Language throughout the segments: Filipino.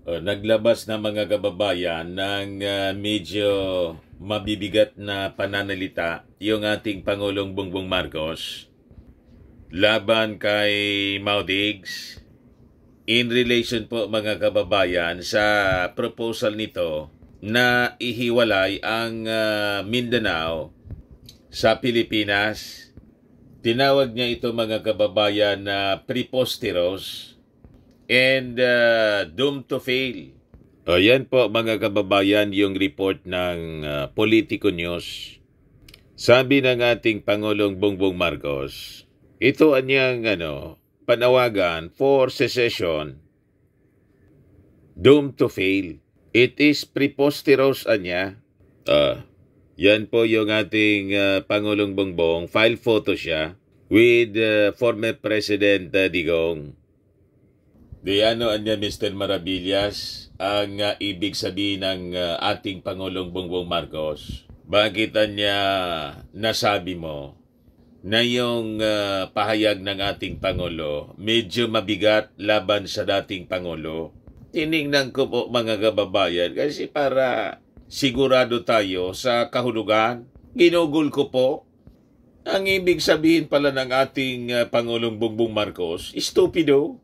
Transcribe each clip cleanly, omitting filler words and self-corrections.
Naglabas na mga kababayan ng medyo mabibigat na pananalita yung ating Pangulong Bongbong Marcos laban kay Mau Diggs in relation po mga kababayan sa proposal nito na ihiwalay ang Mindanao sa Pilipinas. Tinawag niya ito mga kababayan na preposterous and doomed to fail. Yan po mga kababayan yung report ng Politico News. Sabi ng ating Pangulong Bongbong Marcos, ito anyang panawagan for secession, doomed to fail. It is preposterous anya. Yan po yung ating Pangulong Bongbong. File photo siya with former President Digong. Di anya Mr. Maravillas ang ibig sabihin ng ating Pangulong Bongbong Marcos. Bakit niya nasabi mo na yung pahayag ng ating Pangulo medyo mabigat laban sa dating Pangulo? Tiningnan ko po mga kababayan kasi para sigurado tayo sa kahulugan. Ginugol ko po. Ang ibig sabihin pala ng ating Pangulong Bongbong Marcos, stupido.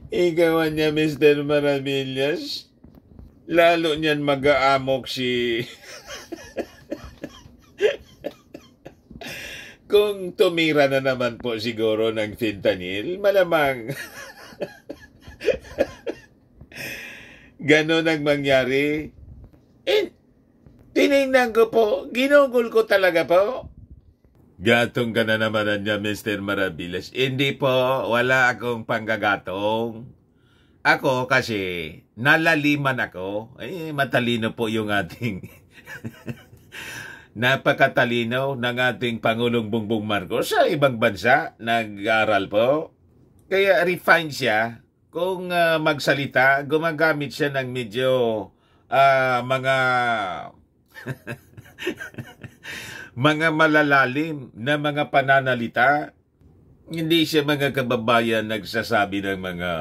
Ikaw niya, Mr. Maravillas. Lalo niyan mag-aamok si... Kung tumira na naman po siguro ng fentanyl, malamang... Ganon ang mangyari. Tinignan ko po, ginugol ko talaga po. Gatong ka na naman niya, Mr. Maravillas. Hindi po, wala akong panggagatong. Ako kasi, nalaliman ako. Matalino po yung ating... Napakatalino ng ating Pangulong Bongbong Marcos sa ibang bansa. Nag-aaral po. Kaya refine siya. Kung magsalita, gumagamit siya ng medyo mga... mga malalalim na mga pananalita. Hindi siya mga kababayan nagsasabi ng mga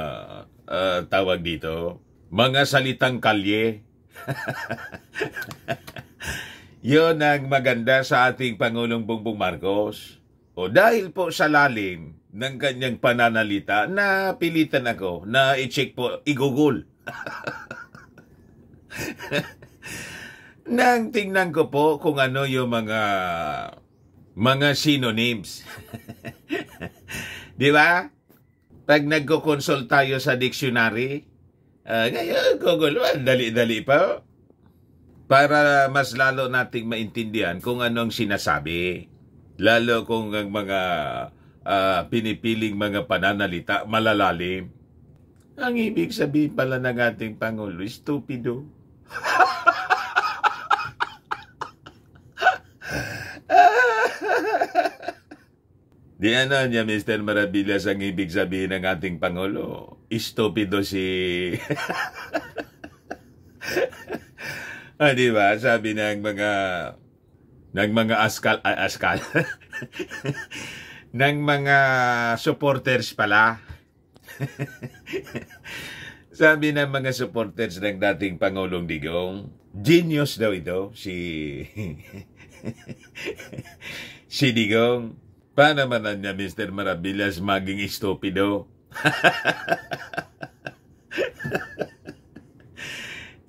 tawag dito, mga salitang kalye. Yun ang maganda sa ating Pangulong Bongbong Marcos. O dahil po sa lalim ng kanyang pananalita, napilitan ako na i-check po, i-google. Nang tingnan ko po kung ano yung mga synonyms. Di ba? Pag nagko-consult tayo sa dictionary, ngayon, Google, dali-dali pa. Para mas lalo nating maintindihan kung anong sinasabi. Lalo kung ang mga pinipiling mga pananalita malalalim. Ang ibig sabihin pala ng ating Pangulo, stupido. Di niya, Mr. Maravillas, ang ibig sabihin ng ating Pangulo. Stupido si... di ba? Sabi ng mga askal ng mga supporters pala. Sabi ng mga supporters ng dating Pangulong Digong, genius daw ito, si Digong. Paano man niya, Mr. Maravillas, maging stupido?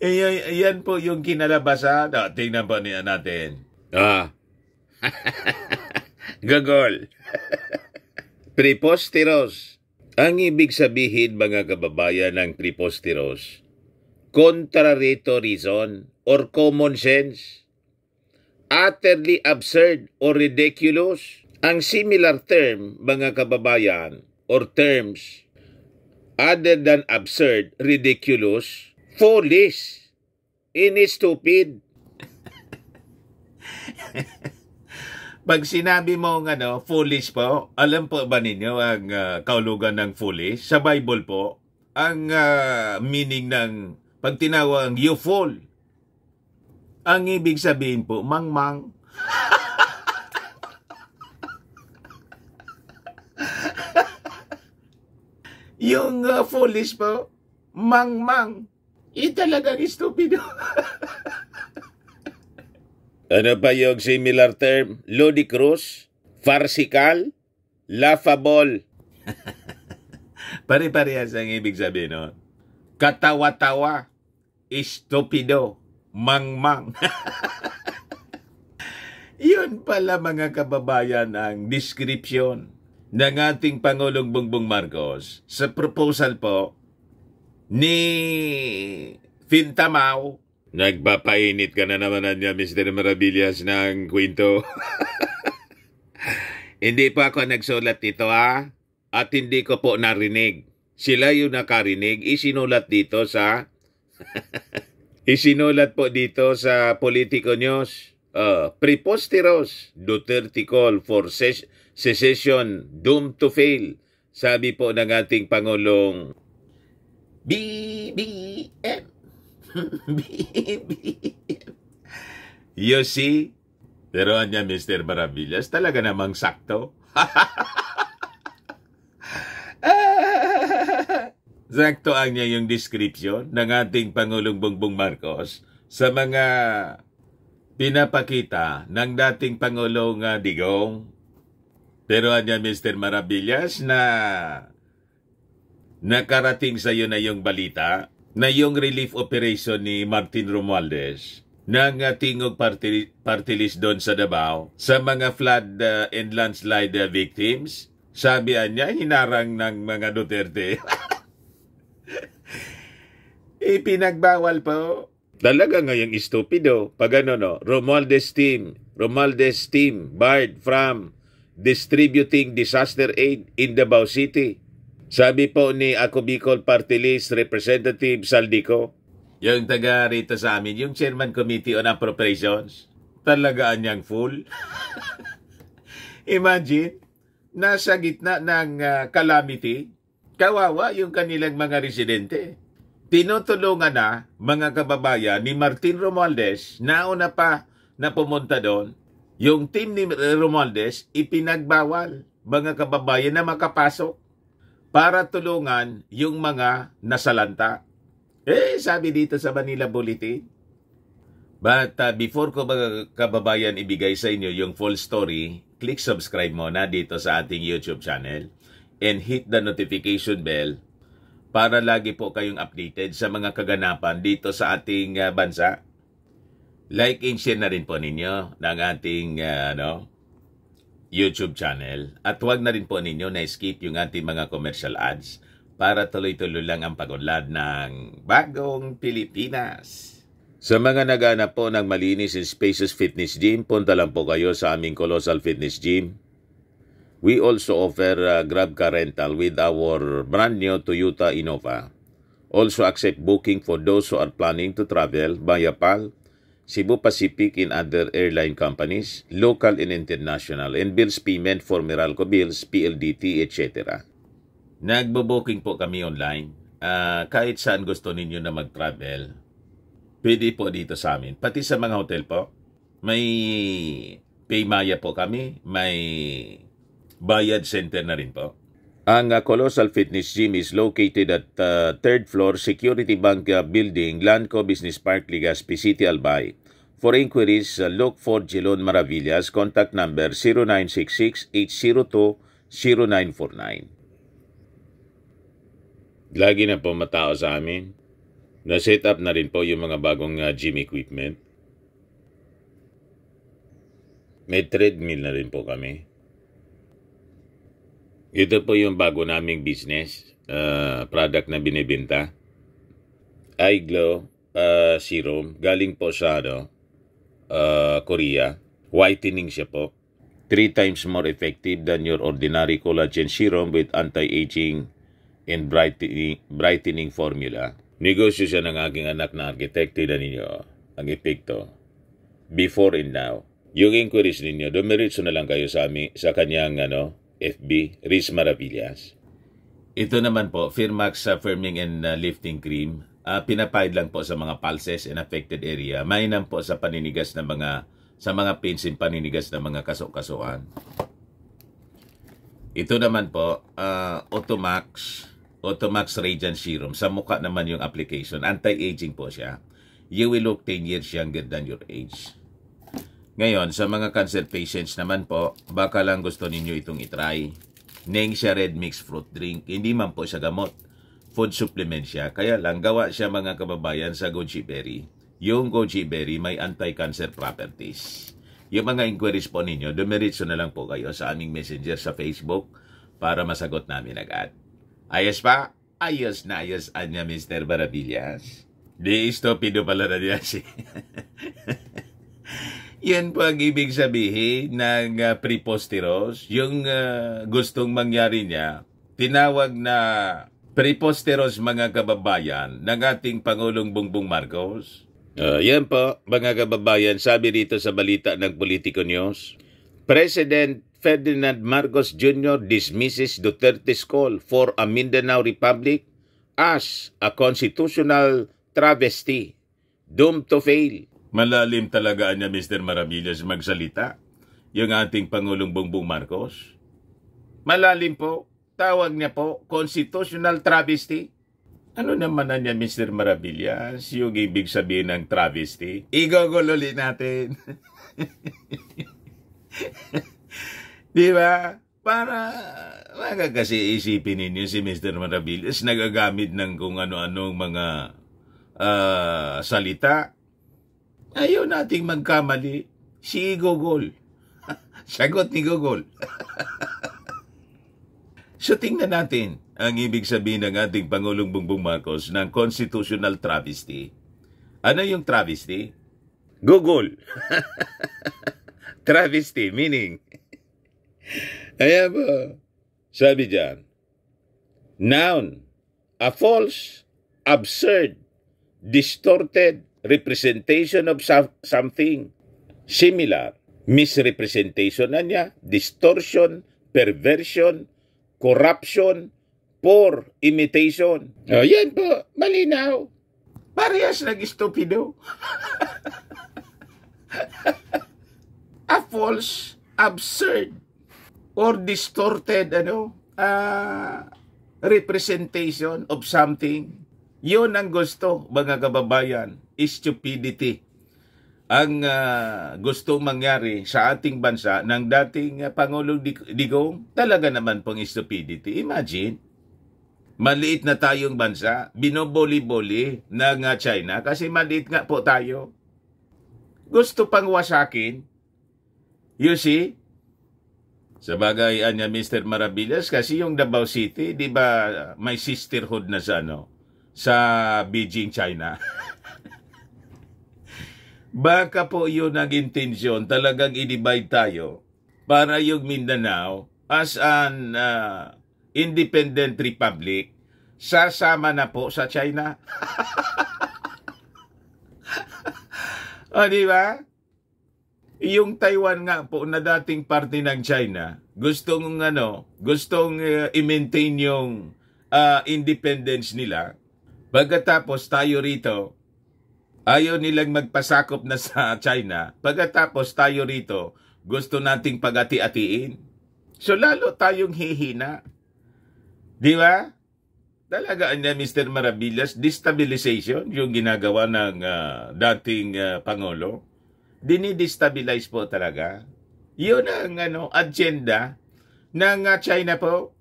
Yan po yung kinalabasan. Tingnan po niya natin. Gagol. Preposterous. Ang ibig sabihin, mga kababayan, ng preposterous, contrary to reason or common sense, utterly absurd or ridiculous. Ang similar term, mga kababayan, or terms, other than absurd, ridiculous, foolish, stupid. Pag sinabi mo foolish po, alam po ba ninyo ang kaulugan ng foolish? Sa Bible po, ang meaning ng pag tinawag you fool, ang ibig sabihin po, mangmang. Yung foolish po, mang-mang. Talagang stupido. Ano pa yung similar term? Ludicrous, farcical, laughable. Pare-parehas ang ibig sabihin, no? Katawa-tawa, stupido, mang-mang. Yun pala mga kababayan ang description ng ating Pangulong Bongbong Marcos sa proposal po ni Fintamao. Nagpapainit ka na naman niya, Mr. Maravillas, ng kwento. Hindi pa ako nagsulat dito, ha? At hindi ko po narinig. Sila yung nakarinig, isinulat dito sa isinulat po dito sa Politico News. Preposterous, Duterte call for secession doomed to fail. Sabi po ng ating Pangulong BBM. BBM. You see? Pero anya, Mr. Maravillas, talaga namang sakto. Sakto ang niya yung description ng ating Pangulong Bongbong Marcos sa mga pinapakita ng dating Pangulong Digong. Pero anya, Mr. Maravillas, na nakarating sa iyo na yung balita na yung relief operation ni Martin Romualdez ng tingog party list doon sa Davao sa mga flood and landslide victims. Sabi niya, hinarang ng mga Duterte. Ipinagbawal po. Talaga ngayong stupido. Pag ano, no? Romualdez team barred from distributing disaster aid in Davao City. Sabi po ni Ako Bicol Party List Representative Saldico, yung taga rito sa amin, yung Chairman Committee on Appropriations, talagaan niyang full. Imagine, nasa gitna ng calamity, kawawa yung kanilang mga residente. Tinutulungan na mga kababayan ni Martin Romualdez, nauna pa na pumunta doon. Yung team ni Romualdez, ipinagbawal mga kababayan na makapasok para tulungan yung mga nasalanta. Sabi dito sa Manila Bulletin. But before ko mga kababayan ibigay sa inyo yung full story, click subscribe muna dito sa ating YouTube channel and hit the notification bell para lagi po kayong updated sa mga kaganapan dito sa ating bansa. Like and share na rin po ninyo ng ating YouTube channel. At huwag na rin po ninyo na-skip yung ating mga commercial ads para tuloy-tuloy lang ang pag-unlad ng bagong Pilipinas. Sa mga naghanap po ng malinis and spacious fitness gym, punta lang po kayo sa aming Colossal Fitness Gym. We also offer Grab Car Rental with our brand new Toyota Innova. Also accept booking for those who are planning to travel via PAL, Cebu Pacific and other airline companies, local and international, and bills payment for Meralco bills, PLDT, etc. Nagbo-booking po kami online. Kahit saan gusto ninyo na mag-travel, pwede po dito sa amin. Pati sa mga hotel po, may Paymaya po kami, may Bayad Center na rin po. Ang Colossal Fitness Gym is located at 3rd floor Security Bank Building, Lanco Business Park, Legazpi City, Albay. For inquiries, look for Jelon Maravillas. Contact number 0966-802-0949. Lagi na po matao sa amin. Na-set up na rin po yung mga bagong gym equipment. May treadmill na rin po kami. Ito po yung bago naming business, product na binibenta. iGlow Serum, galing po sa Korea. Whitening siya po. 3 times more effective than your ordinary collagen serum with anti-aging and brightening formula. Negosyo siya ng aking anak na architect. Tignan ninyo ang epekto. Before and now. Yung inquiries ninyo, dumiritso na lang kayo sa kanyang FB, Riz Maravillas. Ito naman po, Firmax Firming and Lifting Cream. Pinapahid lang po sa mga pulses and affected area. Mainam po sa paninigas na sa mga pains and paninigas na mga kasok-kasuan. Ito naman po, Automax Automax Radiant Serum. Sa mukha naman yung application. Anti-aging po siya. You will look 10 years younger than your age. Ngayon, sa mga cancer patients naman po, baka lang gusto ninyo itong itry. Neng siya red mixed fruit drink. Hindi man po siya gamot. Food supplement siya. Kaya lang, gawa siya mga kababayan sa goji berry. Yung goji berry may anti-cancer properties. Yung mga inquiries po ninyo, dumiritso na lang po kayo sa aming messenger sa Facebook para masagot namin agad. Ayos pa? Ayos na ayos anya Mr. Maravillas. Di estupido pala na niya si... Yan po ang ibig sabihin ng preposterous. Yung gustong mangyari niya, tinawag na preposterous mga kababayan ng ating Pangulong Bongbong Marcos. Yan po, mga kababayan, sabi dito sa balita ng Politico News, President Ferdinand Marcos Jr. dismisses Duterte's call for a Mindanao Republic as a constitutional travesty, doomed to fail. Malalim talaga niya Mr. Maravillas magsalita, yung ating Pangulong Bongbong Marcos. Malalim po, tawag niya po, constitutional travesty. Ano naman na niya Mr. Maravillas, yung ibig sabihin ng travesty? Igogololi natin. Di ba? Para wag kasi isipin ninyo si Mr. Maravillas nagagamit ng kung ano-anong mga salita. Ayaw nating magkamali. Si Gogol. Sagot ni Gogol. So tingnan natin ang ibig sabihin ng ating Pangulong Bongbong Marcos ng constitutional travesty. Ano yung travesty? Gogol. Travesty, meaning... Ayan po. Sabi dyan, noun, a false, absurd, distorted representation of something similar. Misrepresentation na niya, distortion, perversion, corruption, poor imitation. O, yan po, malinaw. Parehas nag-estupido. A false, absurd, or distorted representation of something. Yun ang gusto, mga kababayan, stupidity. Ang gusto mangyari sa ating bansa ng dating Pangulong Digong, talaga naman pong stupidity. Imagine, maliit na tayong bansa, binoboli-boli ng China kasi maliit nga po tayo. Gusto pang wasakin. You see? Sabagay, anya Mr. Maravillas, kasi yung Davao City, di ba may sisterhood na sa Beijing, China. Baka po yun ang intensyon, talagang i-divide tayo para yung Mindanao as an independent republic sasama na po sa China. O, di ba? Yung Taiwan nga po na dating parte ng China, gustong i-maintain yung independence nila. Pagkatapos tayo rito, ayaw nilang magpasakop na sa China. Pagkatapos tayo rito, gusto nating pag-ati-atiin. So lalo tayong hihina. Di ba? Talaga niya Mr. Maravillas, destabilization yung ginagawa ng dating Pangulo. Dinidestabilize po talaga. Yun ang agenda ng China po.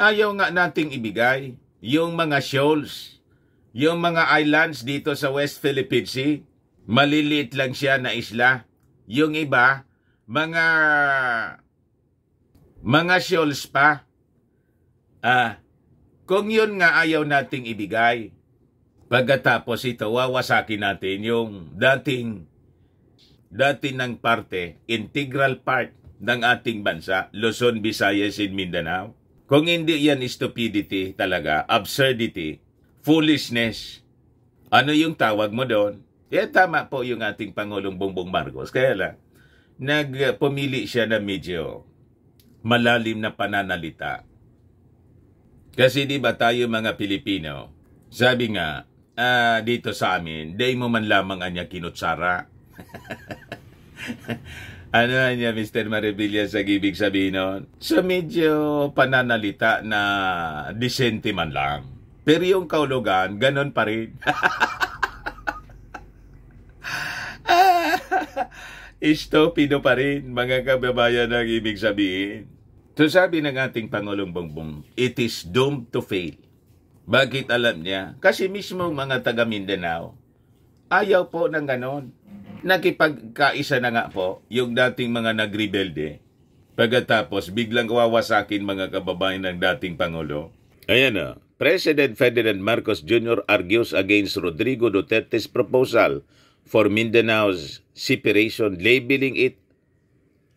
Ayaw nga nating ibigay yung mga shoals, yung mga islands dito sa West Philippine Sea. Maliliit lang siya na isla. Yung iba, mga shoals pa. Kung yun nga ayaw nating ibigay, pagkatapos ito, wawasakin natin yung dating ng parte, integral part ng ating bansa, Luzon, Visayas, and Mindanao. Kung hindi yan stupidity talaga, absurdity, foolishness, ano yung tawag mo doon? Tama po yung ating Pangulong Bongbong Marcos. Kaya lang, nagpumili siya na medyo malalim na pananalita. Kasi di ba tayo mga Pilipino, sabi nga, dito sa amin, day mo man lamang anya kinutsara. Ano niya, Mr. Maribilla, sa ibig sabihin nun? So, medyo pananalita na disente man lang. Pero yung kaulugan, ganon pa rin. Istupido pa rin, mga kababayan, ang ibig sabihin. So, sabi ng ating Pangulong Bongbong, it is doomed to fail. Bakit alam niya? Kasi mismo mga taga Mindanao, ayaw po ng ganon. Nakipagkaisa na nga po yung dating mga nagrebelde. Pagkatapos, biglang wawasakin mga kababayan ng dating Pangulo. Ayan na. President Ferdinand Marcos Jr. argues against Rodrigo Duterte's proposal for Mindanao's separation, labeling it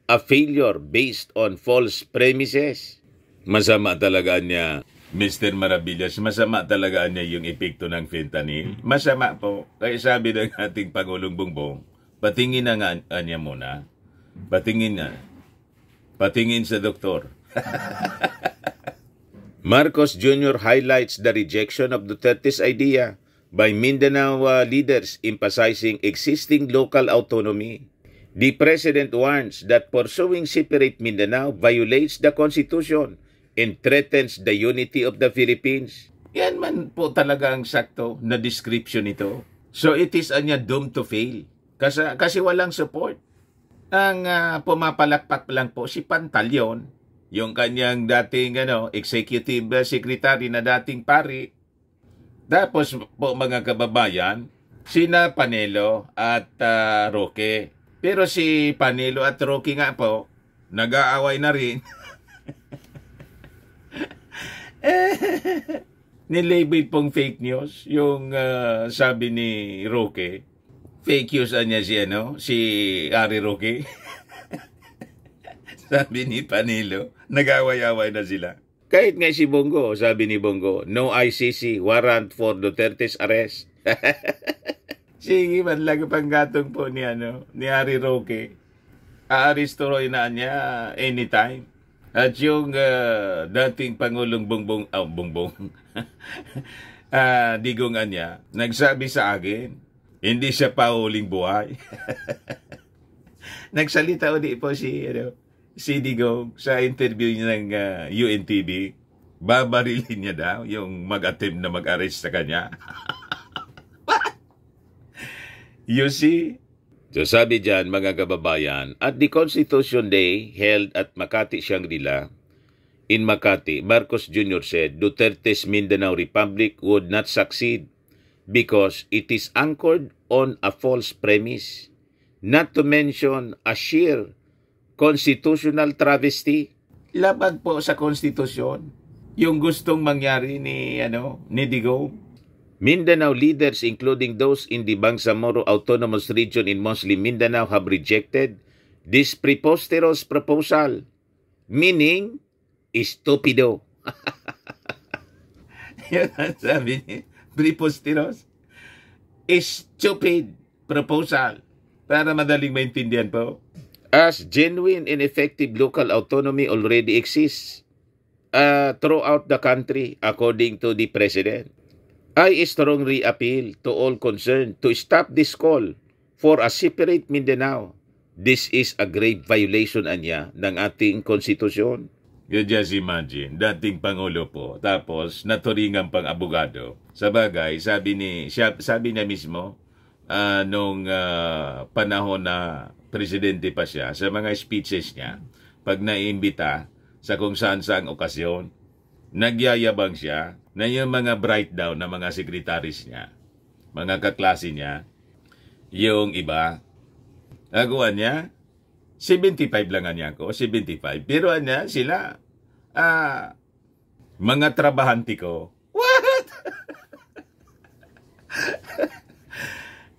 a failure based on false premises. Masama talaga niya, Mr. Maravillas, masama talaga niya yung epekto ng fentanyl. Masama po. Kaya sabi ng ating Pangulong Bongbong, patingin na nga niya muna. Patingin na. Patingin sa doktor. Marcos Jr. highlights the rejection of Duterte's idea by Mindanao leaders emphasizing existing local autonomy. The President warns that pursuing separate Mindanao violates the Constitution and threatens the unity of the Philippines. Yan man po talaga ang sakto na description nito. So it is doomed to fail. Kasi walang support. Ang pumapalakpak lang po si Pantaleon, yung kanyang dating executive secretary na dating pari. Tapos po mga kababayan, sina Panelo at Roque. Pero si Panelo at Roque nga po, nag-aaway na rin. Nilabel pong fake news yung sabi ni Roque. Fake news niya si Ari Roque. Sabi ni Panelo, nag-away-away na sila. Kahit nga si Bongo, sabi ni Bongo, no ICC warrant for Duterte's arrest. Sige, man lang panggatong po ni Ari Roque. Aaresturoy na niya anytime. At yung dating Pangulong Bongbong, Digong niya, nagsabi sa akin, hindi siya pauling buhay. Nagsalita ulit po si Digong sa interview niya ng UNTV. Babarilin niya daw yung mag-attempt na mag-arrest sa kanya. You see? So sabi dyan, mga kababayan, at the Constitution Day held at Makati, Shangri-La, in Makati, Marcos Jr. said Duterte's Mindanao Republic would not succeed because it is anchored on a false premise, not to mention a sheer constitutional travesty. Labag po sa konstitusyon yung gustong mangyari ni Digong. Mindanao leaders, including those in the Bangsamoro Autonomous Region in Muslim Mindanao, have rejected this preposterous proposal, meaning estupido. Yan ang sabi ni preposterous. Stupid proposal. Para madaling maintindihan po. As genuine and effective local autonomy already exists throughout the country, according to the President. I strongly appeal to all concerned to stop this call for a separate Mindanao. This is a grave violation ng ating konstitusyon. You just imagine, dating Pangulo po, tapos naturingan pang abogado. Sa bagay, sabi niya mismo, nung panahon na presidente pa siya, sa mga speeches niya, pag naiimbita sa kung saan-saang okasyon, nagyayabang siya na yung mga bright down na mga sekretaris niya, mga kaklase niya, yung iba, nagawa niya, 75 lang niya ako, 75. Pero sila, mga trabahante ko. What?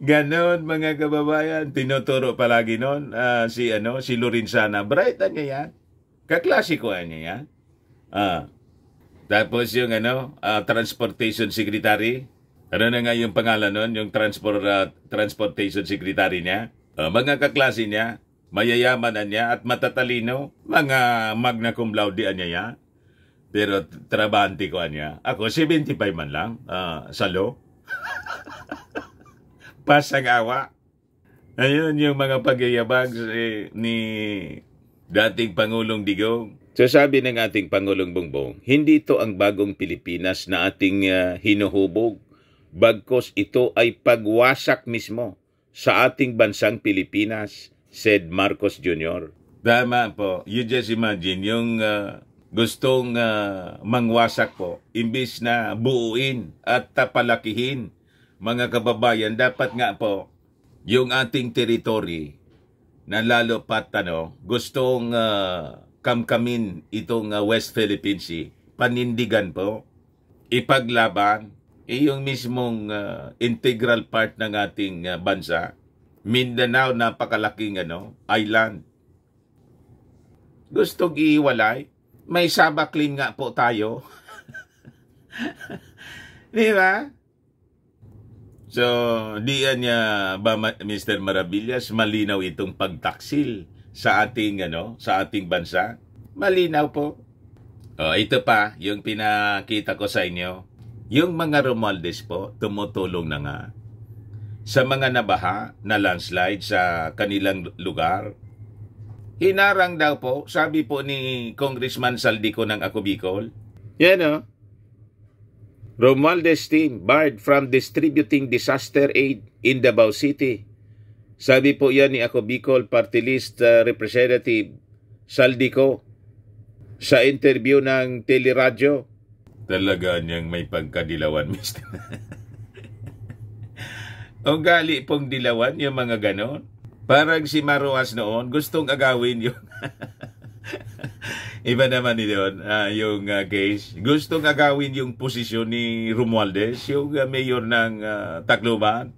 Ganon, mga kababayan, tinuturo palagi nun, si Lorenzana, bright niya yan. Kaklase ko niya yan. Tapos yung transportation secretary, ano na nga yung pangalan nun, yung transportation secretary niya, mga kaklase niya, mayayaman niya at matatalino, mga magna cum laude niya yan. Pero trabahante ko niya. Ako 75 man lang sa law. Pasang awa. Ayun yung mga pagyayabang ni dating Pangulong Digong. So sabi ng ating Pangulong Bongbong, hindi ito ang bagong Pilipinas na ating hinuhubog. Bagkos ito ay pagwasak mismo sa ating bansang Pilipinas, said Marcos Jr. Tama po. You just imagine yung gustong mangwasak po, imbis na buuin at palakihin, mga kababayan, dapat nga po yung ating teritoryo na lalo pat gustong kamkamin itong West Philippine Sea, panindigan po, ipaglaban, yung mismong integral part ng ating bansa. Mindanao, napakalaking island. Gustong iiwalay. May Sabah claim nga po tayo. Di ba? So, diyan niya ba, Mr. Maravillas, malinaw itong pagtaksil sa ating sa ating bansa? Malinaw po. Ito pa yung pinakita ko sa inyo. Yung mga Romualdez po, tumutulong na nga sa mga nabaha na landslide sa kanilang lugar. Hinarang daw po, sabi po ni Congressman Saldico ng Ako Bicol. Yan Romualdez team barred from distributing disaster aid in Davao City. Sabi po yan ni Ako Bicol Party List Representative Saldico sa interview ng teleradyo. Talaga niyang may pagkadilawan, Mr. O gali pong dilawan yung mga ganon. Parang si Maruas noon, gustong agawin yung iba naman yun, yung case. Gustong agawin yung posisyon ni Romualdez, yung mayor ng Tacloban.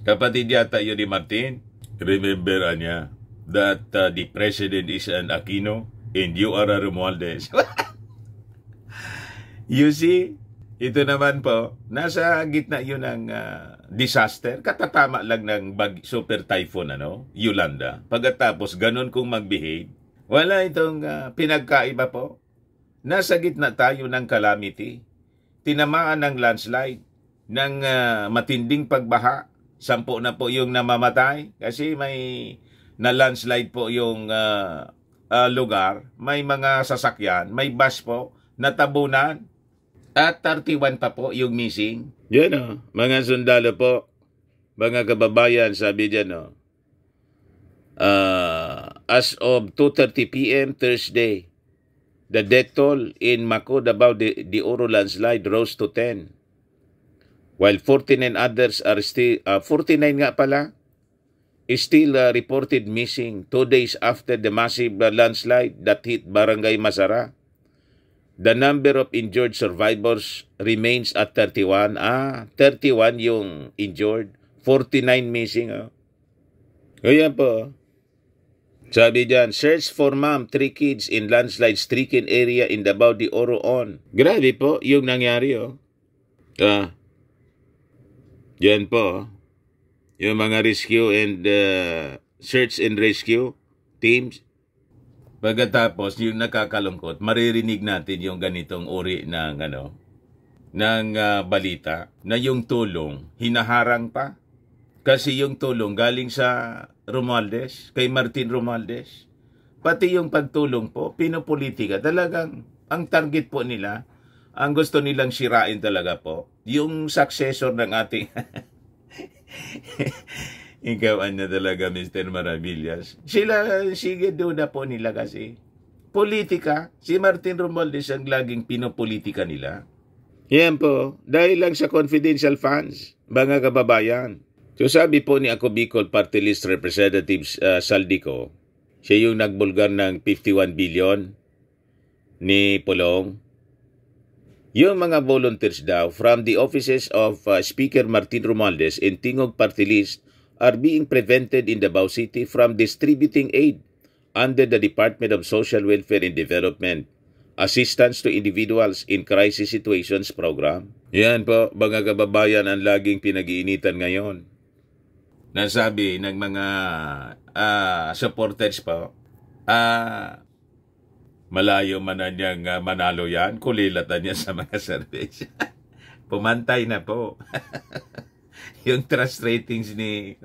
Kapatid yata yun ni Martin. Remember niya that the president is an Aquino and you are a Romualdez. You see, ito naman po, nasa gitna yun ng disaster. Katatama lang ng super typhoon, Yolanda. Pagkatapos, ganun kung mag-behave. Wala itong pinagkaiba po. Nasa gitna tayo ng calamity. Tinamaan ng landslide, ng matinding pagbaha. 10 na po yung namamatay kasi may na landslide po yung lugar. May mga sasakyan, may bus po, natabunan. At 31 pa po yung missing. Yan mga sundalo po, mga kababayan, sabi dyan as of 2:30 p.m. Thursday, the death toll in Mako, Davao de Oro landslide rose to 10. While 49 others are still, 49 nga pala, is still reported missing 2 days after the massive landslide that hit Barangay Masara. The number of injured survivors remains at 31. 31 yung injured. 49 missing. Kaya po. Sabi dyan, search for mom, 3 kids in landslide-stricken area in Davao de Oro on. Grabe po yung nangyari. Yan po. Yung mga rescue and search and rescue teams. Pagkatapos, yung nakakalungkot, maririnig natin yung ganitong uri ng balita na yung tulong hinaharang pa. Kasi yung tulong galing sa Romualdez, kay Martin Romualdez. Pati yung pagtulong po, pinopolitika. Talagang ang target po nila, ang gusto nilang sirain talaga po, yung successor ng ating ikaw talaga, Mr. Maravillas. Sila, sige doon na po nila kasi. Politika, si Martin Romualdez ang laging pinopolitika nila. Yan po, dahil lang sa confidential funds, mga kababayan. So sabi po ni Ako Bicol Party List Representative Saldico, siya yung nagbulgar ng 51 billion ni Pulong. Yung mga volunteers daw from the offices of Speaker Martin Romualdez and Tingog Party List are being prevented in Davao City from distributing aid under the Department of Social Welfare and Development, Assistance to Individuals in Crisis Situations Program. Yan po, mga kababayan, ang laging pinag-iinitan ngayon. Nasabi ng mga supporters po, malayo man na niyang manalo yan, kulilatan niya sa mga surveys. Pumantay na po. Yung trust ratings ni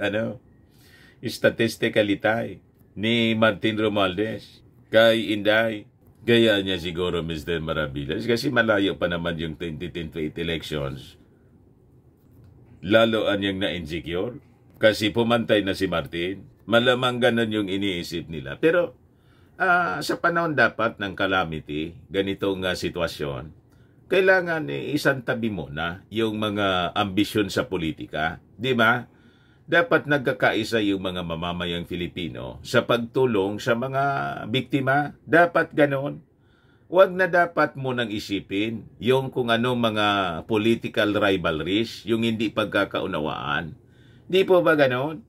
statistically tie ni Martin Romualdez kay Inday. Gaya niya siguro, Mr. Maravillas, kasi malayo pa naman yung 2028 elections. Lalo anyang na-insecure kasi pumantay na si Martin. Malamang ganun yung iniisip nila. Pero sa panahon dapat ng calamity, ganitong sitwasyon, kailangan isang tabi muna yung mga ambisyon sa politika. Di ba? Dapat nagkakaisa yung mga mamamayang Filipino sa pagtulong sa mga biktima. Dapat ganon. Huwag na dapat munang isipin yung kung anong mga political rivalries, yung hindi pagkakaunawaan. Di po ba ganon?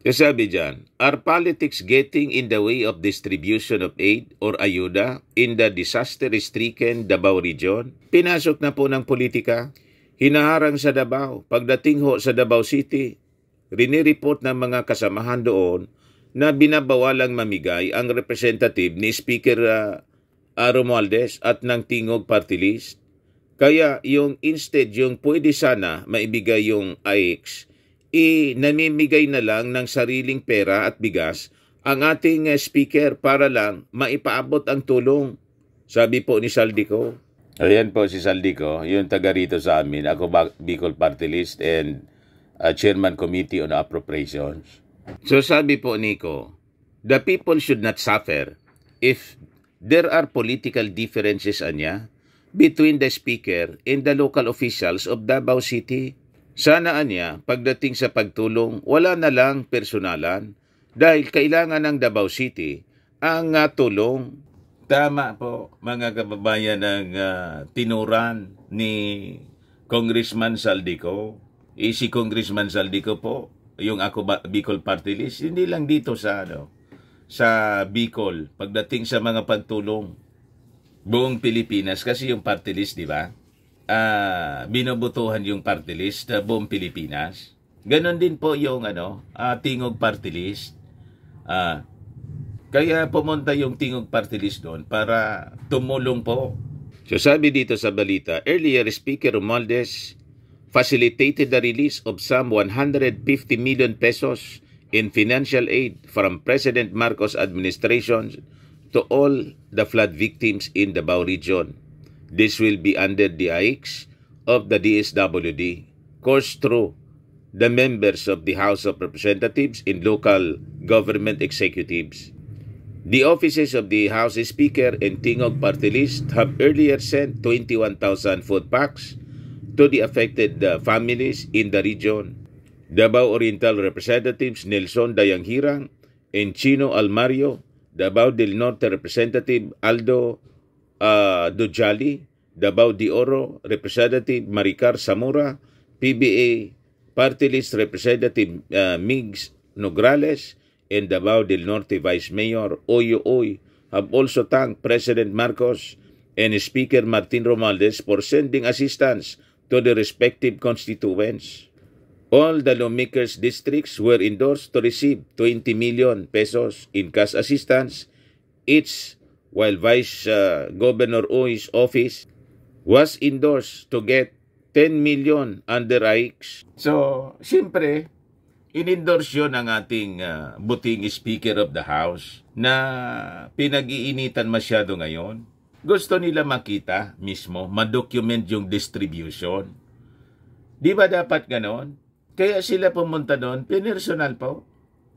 Sabi dyan, are politics getting in the way of distribution of aid or ayuda in the disaster-stricken Davao region? Pinasok na po ng politika. Hinaharang sa Davao. Pagdating ho sa Davao City, rinireport ng mga kasamahan doon na binabawalang mamigay ang representative ni Speaker Romualdez at ng Tingog Party List. Kaya yung instead yung pwede sana maibigay yung AX, namimigay na lang ng sariling pera at bigas ang ating speaker para lang maipaabot ang tulong. Sabi po ni Saldico. Ayan po si Saldico, yung taga rito sa amin. Ako Bicol Party List and Chairman Committee on Appropriations. So sabi po Nico, the people should not suffer if there are political differences between the speaker and the local officials of Davao City. Sana pagdating sa pagtulong, wala na lang personalan dahil kailangan ng Davao City ang tulong. Tama po mga kababayan ng tinuran ni Congressman Saldico. Si Congressman Saldico po, yung ako Bicol Party List, hindi lang dito sa Bicol, pagdating sa mga pagtulong buong Pilipinas, kasi yung party list, di ba? Binobotohan yung party list buong Pilipinas. Ganon din po yung Tingog Party List. Kaya pumunta yung Tingog Party List doon para tumulong po. So sabi dito sa balita, earlier Speaker Romualdez facilitated the release of some 150 million pesos in financial aid from President Marcos administration to all the flood victims in the Davao region. This will be under the AIX of the DSWD, course through the members of the House of Representatives and local government executives. The offices of the House Speaker and Tingog Party List have earlier sent 21,000 food packs to the affected families in the region. Davao Oriental Representatives Nelson Dayanghirang and Chino Almario, Davao del Norte Representative Aldo Dujali, Davao de Oro Representative Maricar Zamora, PBA Party List Representative Migs Nograles, and Davao del Norte Vice Mayor Oyo Oy have also thanked President Marcos and Speaker Martin Romualdez for sending assistance to the respective constituents. All the lawmakers' districts were endorsed to receive 20 million pesos in cash assistance each, while Vice Governor Oy's office was endorsed to get 10 million under AIX. So, siyempre, in-endorse yun ang ating buting Speaker of the House na pinag-iinitan masyado ngayon. Gusto nila makita mismo, ma-document yung distribution. Di ba dapat ganon? Kaya sila pumunta doon, pinersonal po.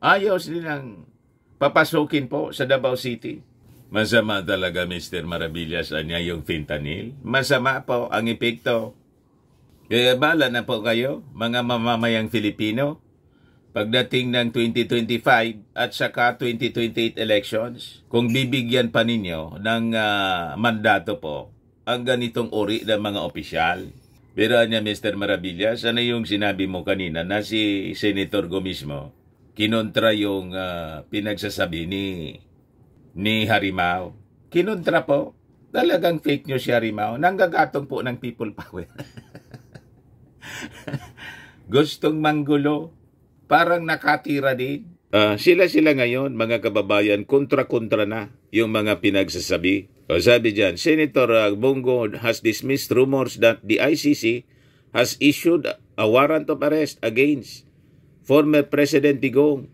Ayaw silang papasukin po sa Davao City. Masama talaga, Mr. Maravillas, yung fentanyl. Masama po ang epekto. Kaya bala na po kayo, mga mamamayang Filipino, pagdating ng 2025 at saka 2028 elections, kung bibigyan pa ninyo ng mandato po ang ganitong uri ng mga opisyal. Pero Mr. Maravillas, ano yung sinabi mo kanina na si Senator Go mismo, kinontra yung pinagsasabi ni Harimao. Kinontra po. Talagang fake news si Harimao. Nanggagatong po ng people power. Gustong manggulo. Parang nakatira din. Sila ngayon, mga kababayan, kontra-kontra na yung mga pinagsasabi. O sabi dyan, Senator Bongo has dismissed rumors that the ICC has issued a warrant of arrest against former President Digong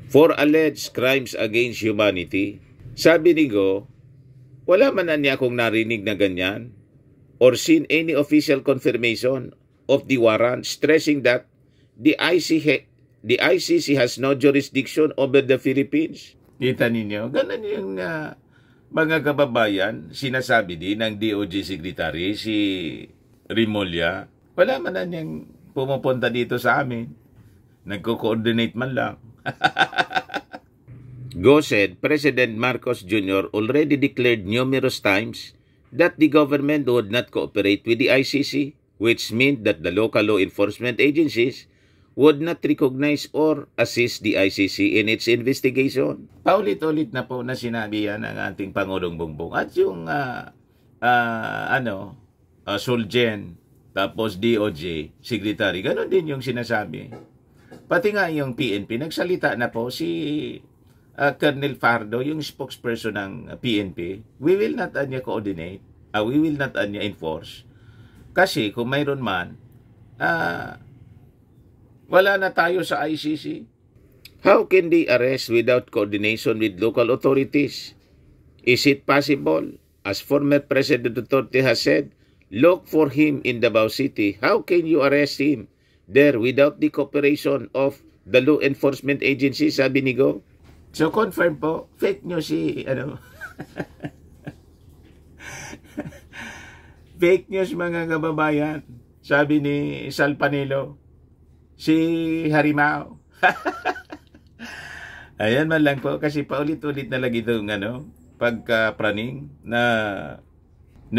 for alleged crimes against humanity. Sabi ni Go, wala man na niya akong narinig na ganyan or seen any official confirmation of the warrant, stressing that the ICC has no jurisdiction over the Philippines. Kita ninyo, ganun yung mga kababayan, sinasabi din ng DOJ Secretary, si Rimulya, wala man na niyang pumupunta dito sa amin. Nagko-coordinate man lang. Go said President Marcos Jr. already declared numerous times that the government would not cooperate with the ICC, which meant that the local law enforcement agencies would not recognize or assist the ICC in its investigation. Paulit-ulit na po na sinabi yan ng ating Pangulong Bongbong. At yung Solgen, tapos DOJ, Secretary, ganon din yung sinasabi. Pati nga yung PNP, nagsalita na po si Colonel Fardo, yung spokesperson ng PNP. We will not coordinate, we will not enforce. Kasi kung mayroon man, wala na tayo sa ICC. How can they arrest without coordination with local authorities? Is it possible? As former President Duterte has said, look for him in Davao City. How can you arrest him there without the cooperation of the law enforcement agency, sabi ni Go? So confirm po, fake news si, fake news mga kababayan, sabi ni Sal Panelo. Si Harimao. Ayan man lang po kasi paulit-ulit na lagi itong pagka-praning na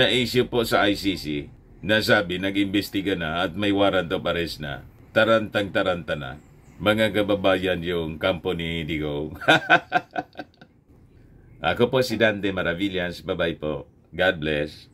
issue po sa ICC na sabi nag-imbestiga na at may warrant of arrest na. Tarantang-taranta na. Mga kababayan yung kampo ni Digo. Ako po si Dante Maravillas. Bye-bye po. God bless.